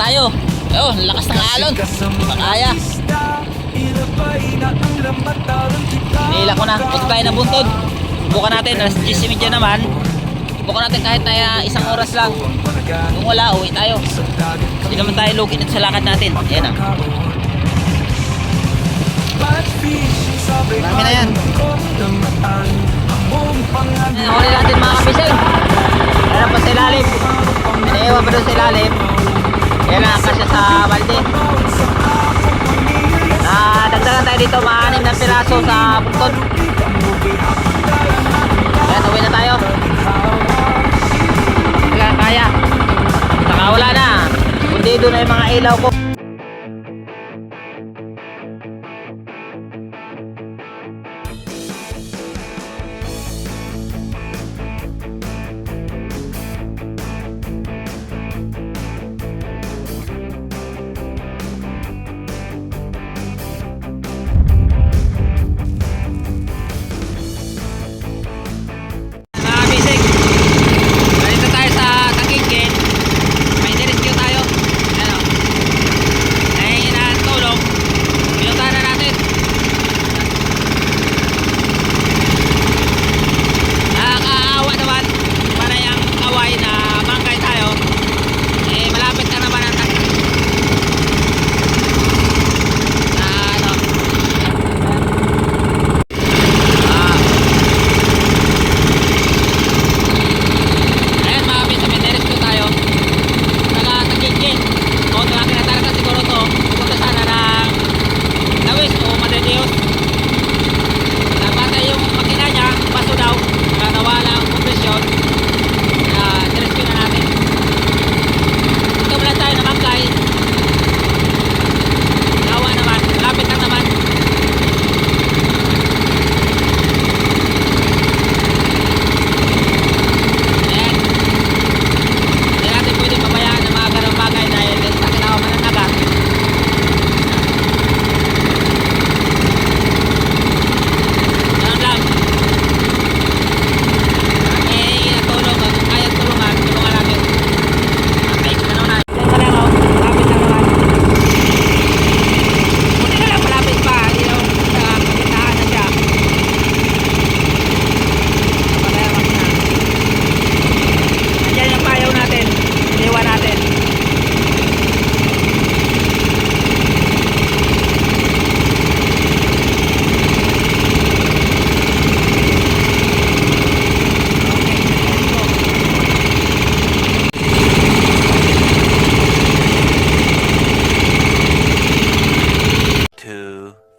tayo. Ayun, lakas ng alon. Di ba kaya? Nila ko na. Punta tayo ng buntod. Bukan natin. Alas 10:30 naman. Bukan natin kahit na isang oras lang. Kung wala, uwi tayo. Hindi naman tayo lugi dito sa lakad natin. Ayan ah. Marami na yan. Huli natin mga kabising. Ayan pa sa ilalim. Iniiwan pa doon sa ilalim. Ayan na, kasya sa balde. Dagdagan tayo dito, maanim na piraso sa buntod. Ayan, uwi na tayo. Kaya. Saka wala na. Kundi doon ay mga ilaw ko.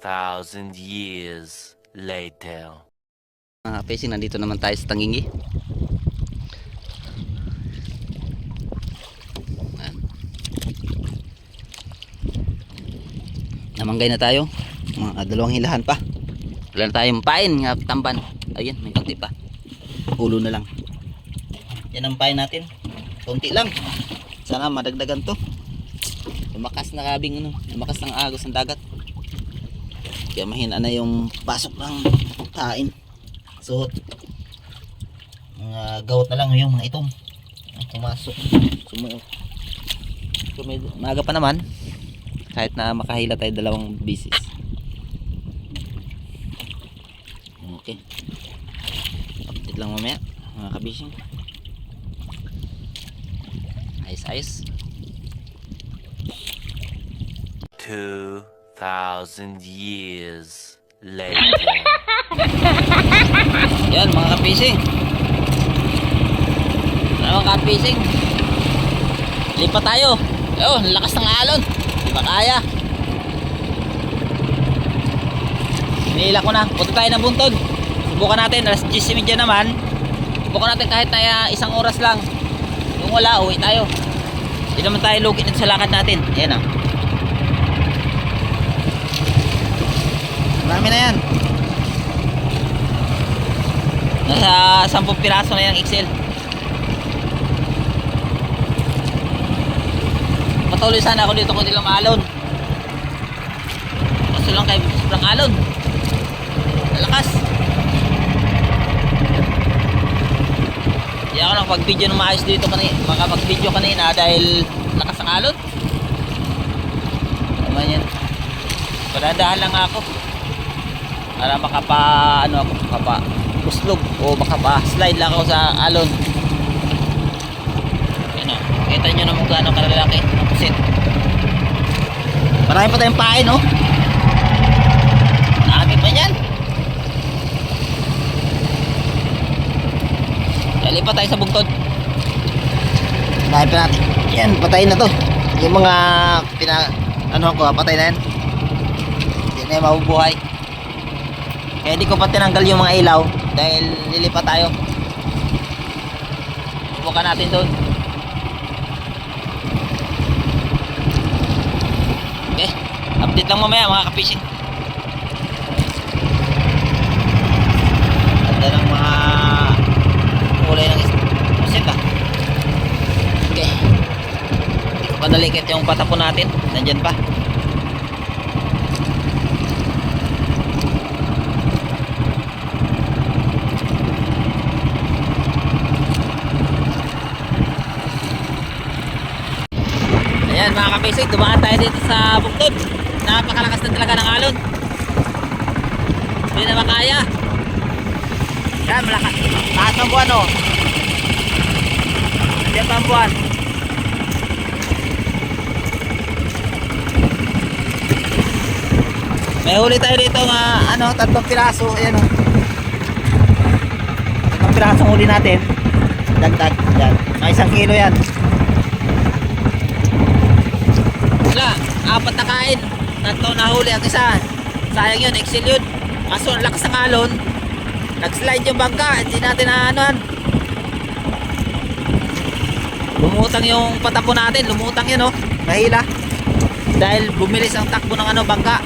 Thousand years later. Mga kapesing, nandito naman tayo sa Tangingi. Namanggay na tayo. Mga dalawang hilahan pa. Wala na tayong pain nga tamban. Ayun, may konti pa. Ulo na lang. Yan ang pain natin. Konti lang. Sana madagdagan to. Lumakas na kabing ano. Lumakas ng agos ng dagat. Kaya mahina na yung pasok ng tain. So mga gawat na lang yung mga itom ang pumasok. So may maaga pa naman. Kahit na makahila tayo dalawang bisis. Okay. Update lang mamaya mga kabising. Ayos. 2,000 years later. Yan mga kapising. Mga kapising. Lipat tayo. Ayun, lakas ng alon. Di ba kaya? Nila ko na. Punta tayo ng buntod. Subukan natin. Alas 10:30 naman. Subukan natin kahit na isang oras lang. Kung wala, uwi tayo. Hindi naman tayo lugi dito sa lakad natin. Ayan ah. Marami na yan. Nasa 10 piraso na yung XL. Patuloy sana ako dito kung di lang maalon. Kaso lang kay sobrang alon. Lalakas. Hindi ako nakapag-video ng maayos dito kanina. Makapag-video kanina dahil lakas ang alon. naman yan. Padadahan lang ako. Para makapa uslog o makapa-slide lang ako sa alon. Yan o. Kita nyo naman gaano kalalaki ang pusit. Marami pa tayong pain, no? Dami pa yan. Lipat tayo sa bugtod. Dahil pa natin. Yan, patayin na to. Yung mga patay na yan. Hindi na yung mabubuhay. Kaya di ko pa tinanggal yung mga ilaw dahil lilipat tayo. Subukan natin doon. Okay, update lang mamaya mga kapishing. Ganda ng mga kulay ng pusit ah. Okay, hindi ko padalikit yung patapon natin. Nandyan pa. Ayan mga kabasic, dumaan tayo dito sa bugtod. Napakalakas na talaga ng alon. Hindi na makaya. Yan, malakas. Taas ng buwan oh. Diyan pa ang buwan. May huli tayo dito nga 3 piraso. Ayan oh. 3 pirasong huli natin. Dagdag. Yan. May 1 kilo yan. Wala, 4 na kain. 3 na huli ang isa. Sayang yun, excel yun. Kaso ang lakas ng alon. Nag-slide yung bangka. Hindi natin naanuhan. Lumutang yung patapon natin. Lumutang yun oh. Mahila. Dahil bumilis ang takbo ng bangka.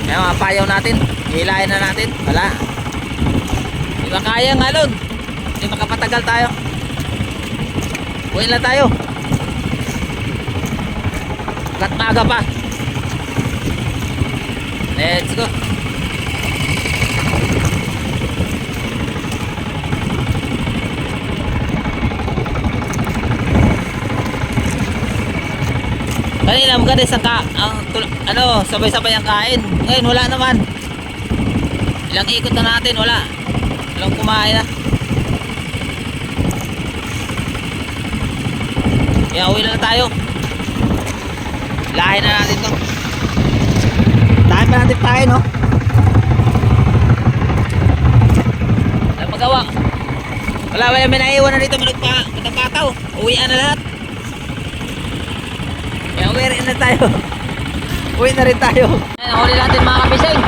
Kaya mga payaw natin. Hilahin na natin. Wala. Di ba kaya ng alon? Hindi makapatagal tayo. Uwi na tayo. Kat maaga pa. Let's go. Kanina maganda sa sabay-sabay ang kain. Ngayon wala naman. Ilang ikot na natin, wala. Walang kumain na. Kaya uwi na tayo. Lahin na natin to. Dahil pa natin tayo, no? Wala magawa. Wala may naiwan na dito. Matapataw. Uwian na lahat. Kaya uwi rin na tayo. Uwi na rin tayo. Ayan, huli natin mga kabising.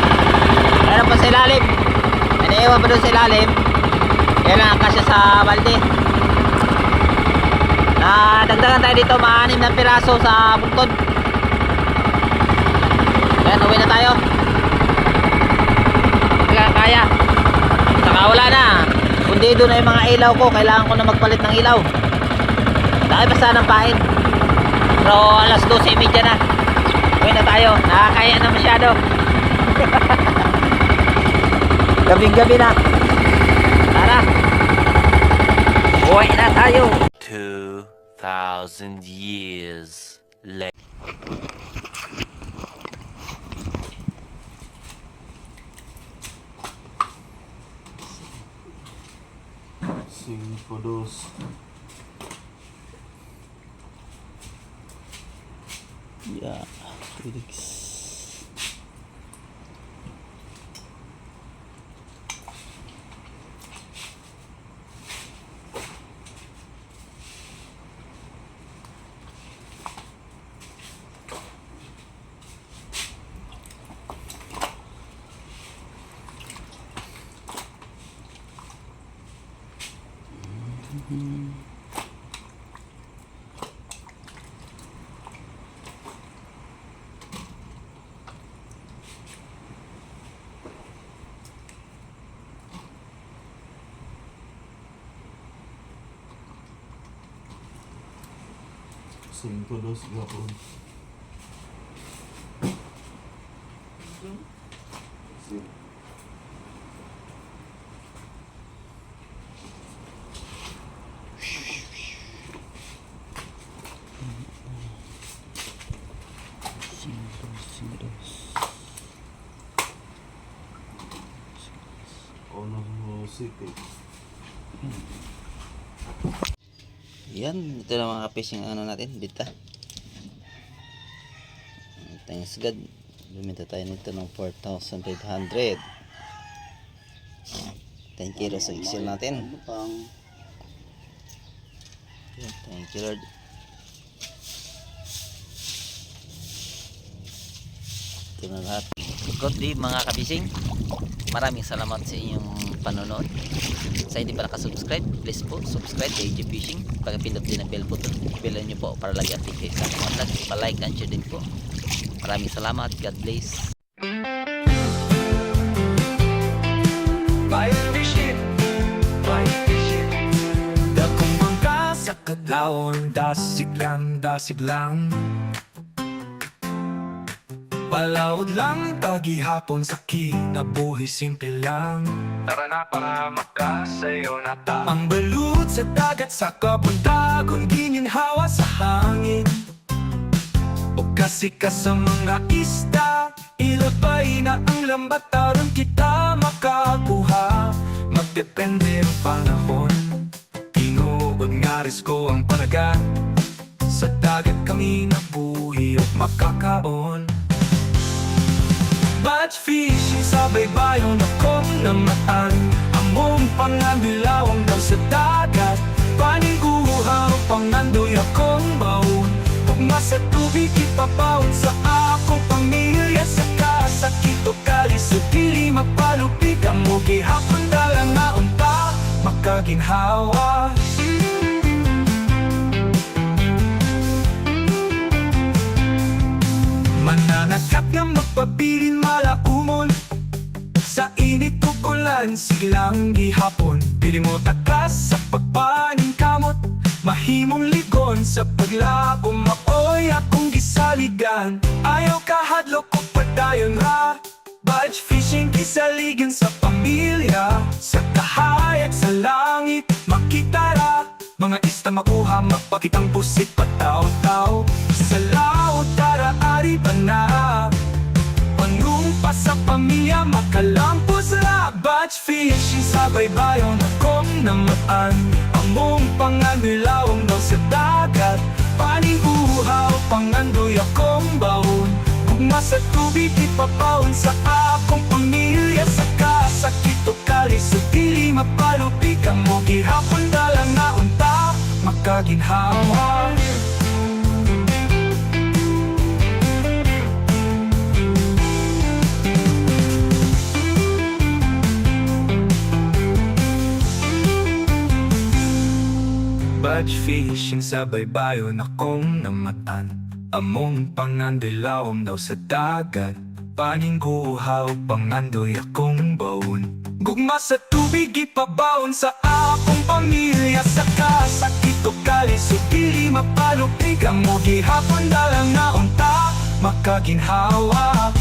Meron pa sa ilalim. May naiwan pa doon sa ilalim. Kaya lang kasya sa balde. Dagdagan tayo dito, 6 na piraso sa bugtod. Ayan, uwi na tayo. Kaya. Saka wala na. Kundi doon na yung mga ilaw ko. Kailangan ko na magpalit ng ilaw. Dahil basta ng pain. Pero alas 12:30 na. Uwi na tayo. Nakakaya na masyado. Gabing-gabi na. Tara. Uwi na tayo. 2,000 years later. Cinco dos. Yeah, Felix. Cinco dos gapon. Sipit. Yan, ito na mga kapis yung ano natin, dito. Thanks God. Bumita tayo nito ng 4,500. Thank you Lord sa Excel natin. Yan, thank you Lord. Ito na lahat. Good day mga kabising. Maraming salamat sa inyong panonood. Sa hindi pa nakasubscribe, please po subscribe kay AJ Fishing. Pagpindot din ang bell button, bell nyo po para lagi update sa aking vlog. Pa-like and share din po. Maraming salamat. God bless. Fire fishing, fire fishing. Dakong bangka sa kadlawon, dasig lang. Palawod lang, tagihapon sa kinabuhi, simple lang. Tara na para makasayo na ta. Ang balut sa dagat, sa kapuntagon, gininhawa sa hangin. O kasi ka sa mga isda, ilabay na ang lambat, taron kita makakuha. Magdepende ang panahon, tinuod nga risko ang panagan. Sa dagat kami nabuhi at makakaon. Batch fishing sa baybayon akong namaan. Among pangabilawang daw sa dagat, paniguha o pangandoy akong baon. Ugma sa tubig ipapaon sa akong pamilya. Sa kasakit o kalis o dili mapalupig, ang mugi hapon dalang nga unta makaginhawa. Mananakap nga magpabilin malaumon. Sa init o ulan, silang gihapon. Pili mo takas sa pagpaning kamot. Mahimong ligon sa paglabo, maoy akong gisaligan. Ayaw kahadlok o padayon ha. Batch fishing kisaligan sa pamilya. Sa kahayag sa langit, makitara. Mga ista makuha, mapakitang pusit pataw-taw. Sa laot, tara, ari ba na? Panumpa sa pamilya, makalampos na. Batch fishing sa baybayon akong namaan. Among panganilawang daw sa dagat, paniguha o pangandoy akong baon. Ugma sa tubig ipapaon sa akong pamilya. Sa kasakit o kalis o dili mapalupig, ang mugi hapon dalang na unta makaginhawa. Batch fishing sa baybayon akong namatan. Among pangandilawom daw sa dagat, paningguha o pangandoy akong baon. Gugma sa tubig ipabaon sa akong pamilya. Sa kasakit o kalis o dili mapalupig, ang mugi hapon dalang na unta makaginhawa.